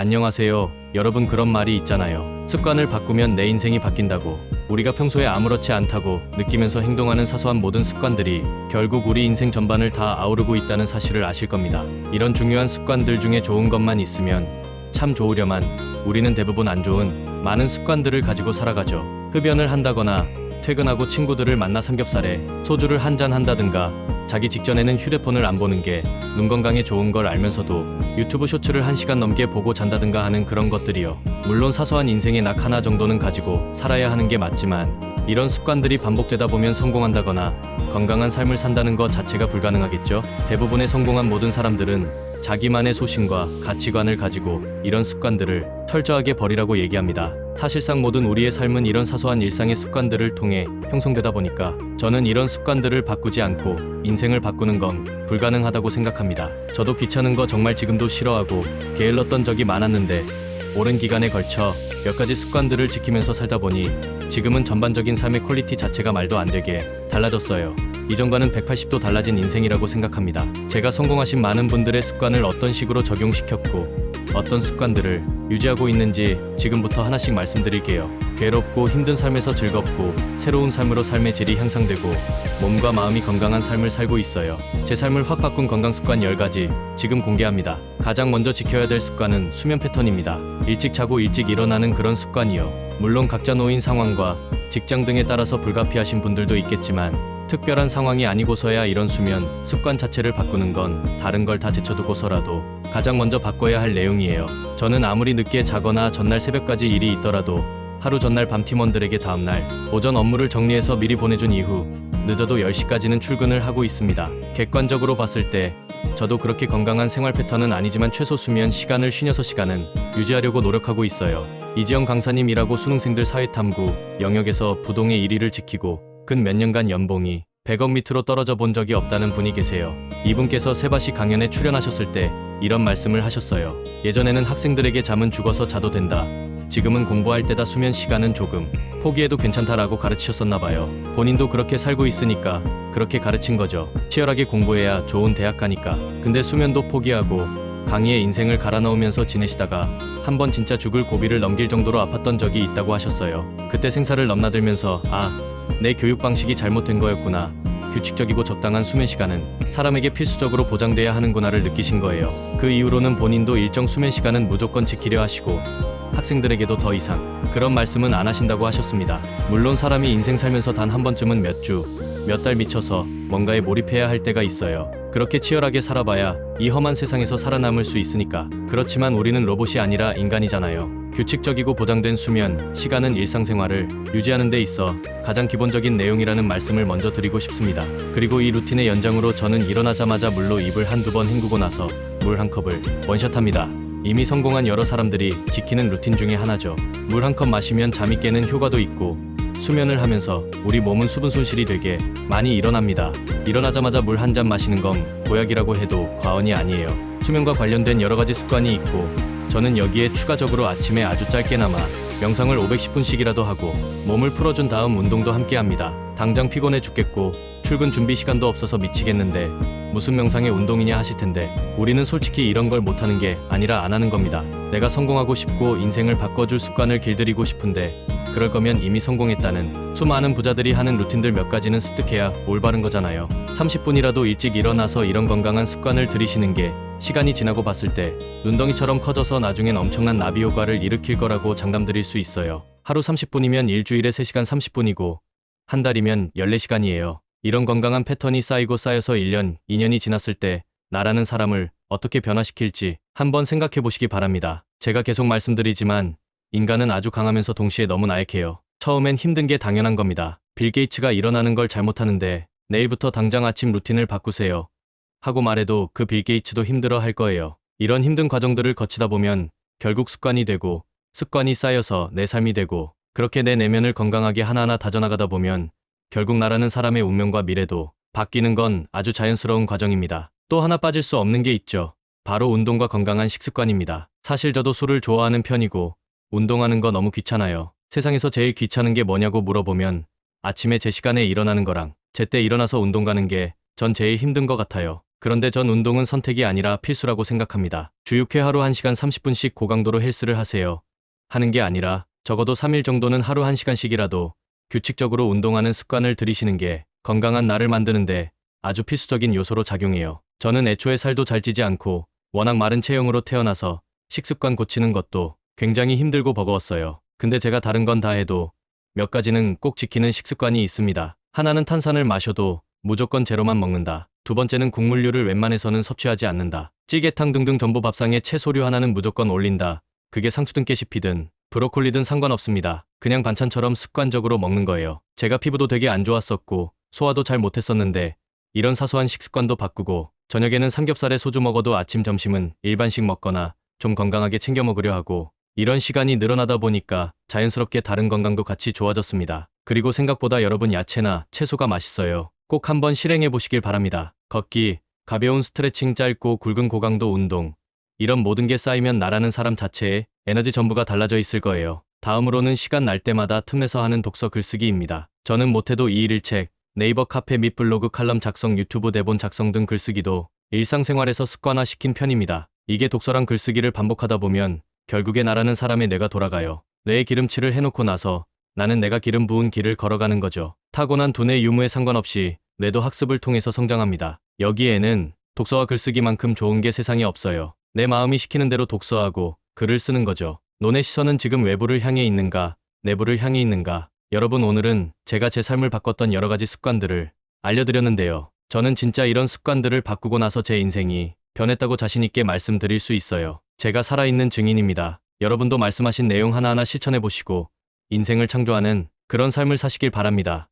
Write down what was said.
안녕하세요. 여러분 그런 말이 있잖아요. 습관을 바꾸면 내 인생이 바뀐다고. 우리가 평소에 아무렇지 않다고 느끼면서 행동하는 사소한 모든 습관들이 결국 우리 인생 전반을 다 아우르고 있다는 사실을 아실 겁니다. 이런 중요한 습관들 중에 좋은 것만 있으면 참 좋으려만 우리는 대부분 안 좋은 많은 습관들을 가지고 살아가죠. 흡연을 한다거나 퇴근하고 친구들을 만나 삼겹살에 소주를 한잔 한다든가 자기 직전에는 휴대폰을 안 보는 게 눈 건강에 좋은 걸 알면서도 유튜브 쇼츠를 1시간 넘게 보고 잔다든가 하는 그런 것들이요. 물론 사소한 인생의 낙 하나 정도는 가지고 살아야 하는 게 맞지만 이런 습관들이 반복되다 보면 성공한다거나 건강한 삶을 산다는 것 자체가 불가능하겠죠. 대부분의 성공한 모든 사람들은 자기만의 소신과 가치관을 가지고 이런 습관들을 철저하게 버리라고 얘기합니다. 사실상 모든 우리의 삶은 이런 사소한 일상의 습관들을 통해 형성되다 보니까 저는 이런 습관들을 바꾸지 않고 인생을 바꾸는 건 불가능하다고 생각합니다. 저도 귀찮은 거 정말 지금도 싫어하고 게을렀던 적이 많았는데 오랜 기간에 걸쳐 몇 가지 습관들을 지키면서 살다 보니 지금은 전반적인 삶의 퀄리티 자체가 말도 안 되게 달라졌어요. 이전과는 180도 달라진 인생이라고 생각합니다. 제가 성공하신 많은 분들의 습관을 어떤 식으로 적용시켰고 어떤 습관들을 유지하고 있는지 지금부터 하나씩 말씀드릴게요. 괴롭고 힘든 삶에서 즐겁고 새로운 삶으로 삶의 질이 향상되고 몸과 마음이 건강한 삶을 살고 있어요. 제 삶을 확 바꾼 건강 습관 10가지 지금 공개합니다. 가장 먼저 지켜야 될 습관은 수면 패턴입니다. 일찍 자고 일찍 일어나는 그런 습관이요. 물론 각자 놓인 상황과 직장 등에 따라서 불가피하신 분들도 있겠지만 특별한 상황이 아니고서야 이런 수면 습관 자체를 바꾸는 건 다른 걸 다 제쳐두고서라도 가장 먼저 바꿔야 할 내용이에요. 저는 아무리 늦게 자거나 전날 새벽까지 일이 있더라도 하루 전날 밤 팀원들에게 다음날 오전 업무를 정리해서 미리 보내준 이후 늦어도 10시까지는 출근을 하고 있습니다. 객관적으로 봤을 때 저도 그렇게 건강한 생활 패턴은 아니지만 최소 수면 시간을 56시간은 유지하려고 노력하고 있어요. 이지영 강사님이라고 수능생들 사회탐구 영역에서 부동의 1위를 지키고 근 몇 년간 연봉이 100억 밑으로 떨어져 본 적이 없다는 분이 계세요. 이분께서 세바시 강연에 출연하셨을 때 이런 말씀을 하셨어요. 예전에는 학생들에게 잠은 죽어서 자도 된다. 지금은 공부할 때다 수면 시간은 조금 포기해도 괜찮다라고 가르치셨었나봐요. 본인도 그렇게 살고 있으니까 그렇게 가르친 거죠. 치열하게 공부해야 좋은 대학 가니까. 근데 수면도 포기하고 강의에 인생을 갈아넣으면서 지내시다가 한번 진짜 죽을 고비를 넘길 정도로 아팠던 적이 있다고 하셨어요. 그때 생사를 넘나들면서 내 교육 방식이 잘못된 거였구나. 규칙적이고 적당한 수면 시간은 사람에게 필수적으로 보장돼야 하는구나를 느끼신 거예요. 그 이후로는 본인도 일정 수면 시간은 무조건 지키려 하시고 학생들에게도 더 이상 그런 말씀은 안 하신다고 하셨습니다. 물론 사람이 인생 살면서 단 한 번쯤은 몇 주, 몇 달 미쳐서 뭔가에 몰입해야 할 때가 있어요. 그렇게 치열하게 살아봐야 이 험한 세상에서 살아남을 수 있으니까. 그렇지만 우리는 로봇이 아니라 인간이잖아요. 규칙적이고 보장된 수면 시간은 일상생활을 유지하는 데 있어 가장 기본적인 내용이라는 말씀을 먼저 드리고 싶습니다. 그리고 이 루틴의 연장으로 저는 일어나자마자 물로 입을 한두 번 헹구고 나서 물 한 컵을 원샷합니다. 이미 성공한 여러 사람들이 지키는 루틴 중에 하나죠. 물 한 컵 마시면 잠이 깨는 효과도 있고 수면을 하면서 우리 몸은 수분 손실이 되게 많이 일어납니다. 일어나자마자 물 한 잔 마시는 건 보약이라고 해도 과언이 아니에요. 수면과 관련된 여러 가지 습관이 있고 저는 여기에 추가적으로 아침에 아주 짧게나마 명상을 510분씩이라도 하고 몸을 풀어준 다음 운동도 함께 합니다. 당장 피곤해 죽겠고 출근 준비 시간도 없어서 미치겠는데 무슨 명상의 운동이냐 하실 텐데 우리는 솔직히 이런 걸 못하는 게 아니라 안 하는 겁니다. 내가 성공하고 싶고 인생을 바꿔줄 습관을 길들이고 싶은데 그럴 거면 이미 성공했다는 수많은 부자들이 하는 루틴들 몇 가지는 습득해야 올바른 거잖아요. 30분이라도 일찍 일어나서 이런 건강한 습관을 들이시는 게 시간이 지나고 봤을 때 눈덩이처럼 커져서 나중엔 엄청난 나비 효과를 일으킬 거라고 장담드릴 수 있어요. 하루 30분이면 일주일에 3시간 30분이고 한 달이면 14시간이에요. 이런 건강한 패턴이 쌓이고 쌓여서 1년, 2년이 지났을 때 나라는 사람을 어떻게 변화시킬지 한번 생각해 보시기 바랍니다. 제가 계속 말씀드리지만 인간은 아주 강하면서 동시에 너무 나약해요. 처음엔 힘든 게 당연한 겁니다. 빌 게이츠가 일어나는 걸 잘못하는데 내일부터 당장 아침 루틴을 바꾸세요 하고 말해도 그 빌 게이츠도 힘들어 할 거예요. 이런 힘든 과정들을 거치다 보면 결국 습관이 되고 습관이 쌓여서 내 삶이 되고 그렇게 내 내면을 건강하게 하나하나 다져나가다 보면 결국 나라는 사람의 운명과 미래도 바뀌는 건 아주 자연스러운 과정입니다. 또 하나 빠질 수 없는 게 있죠. 바로 운동과 건강한 식습관입니다. 사실 저도 술을 좋아하는 편이고 운동하는 거 너무 귀찮아요. 세상에서 제일 귀찮은 게 뭐냐고 물어보면 아침에 제 시간에 일어나는 거랑 제때 일어나서 운동 가는 게 전 제일 힘든 것 같아요. 그런데 전 운동은 선택이 아니라 필수라고 생각합니다. 주 6회 하루 1시간 30분씩 고강도로 헬스를 하세요. 하는 게 아니라 적어도 3일 정도는 하루 1시간씩이라도 규칙적으로 운동하는 습관을 들이시는 게 건강한 나를 만드는데 아주 필수적인 요소로 작용해요. 저는 애초에 살도 잘 찌지 않고 워낙 마른 체형으로 태어나서 식습관 고치는 것도 굉장히 힘들고 버거웠어요. 근데 제가 다른 건 다 해도 몇 가지는 꼭 지키는 식습관이 있습니다. 하나는 탄산을 마셔도 무조건 제로만 먹는다. 두 번째는 국물류를 웬만해서는 섭취하지 않는다. 찌개탕 등등 전부 밥상에 채소류 하나는 무조건 올린다. 그게 상추든 깨시피든 브로콜리든 상관없습니다. 그냥 반찬처럼 습관적으로 먹는 거예요. 제가 피부도 되게 안 좋았었고 소화도 잘 못했었는데 이런 사소한 식습관도 바꾸고 저녁에는 삼겹살에 소주 먹어도 아침 점심은 일반식 먹거나 좀 건강하게 챙겨 먹으려 하고 이런 시간이 늘어나다 보니까 자연스럽게 다른 건강도 같이 좋아졌습니다. 그리고 생각보다 여러분 야채나 채소가 맛있어요. 꼭 한번 실행해 보시길 바랍니다. 걷기, 가벼운 스트레칭, 짧고 굵은 고강도 운동. 이런 모든 게 쌓이면 나라는 사람 자체의 에너지 전부가 달라져 있을 거예요. 다음으로는 시간 날 때마다 틈내서 하는 독서 글쓰기입니다. 저는 못해도 2일 1책, 네이버 카페 및 블로그 칼럼 작성, 유튜브 대본 작성 등 글쓰기도 일상생활에서 습관화시킨 편입니다. 이게 독서랑 글쓰기를 반복하다 보면 결국에 나라는 사람의 뇌가 돌아가요. 뇌에 기름칠을 해놓고 나서 나는 내가 기름 부은 길을 걸어가는 거죠. 타고난 두뇌 유무에 상관없이 뇌도 학습을 통해서 성장합니다. 여기에는 독서와 글쓰기만큼 좋은 게 세상에 없어요. 내 마음이 시키는 대로 독서하고 글을 쓰는 거죠. 논의 시선은 지금 외부를 향해 있는가, 내부를 향해 있는가. 여러분, 오늘은 제가 제 삶을 바꿨던 여러 가지 습관들을 알려드렸는데요. 저는 진짜 이런 습관들을 바꾸고 나서 제 인생이 변했다고 자신있게 말씀드릴 수 있어요. 제가 살아있는 증인입니다. 여러분도 말씀하신 내용 하나하나 실천해보시고 인생을 창조하는 그런 삶을 사시길 바랍니다.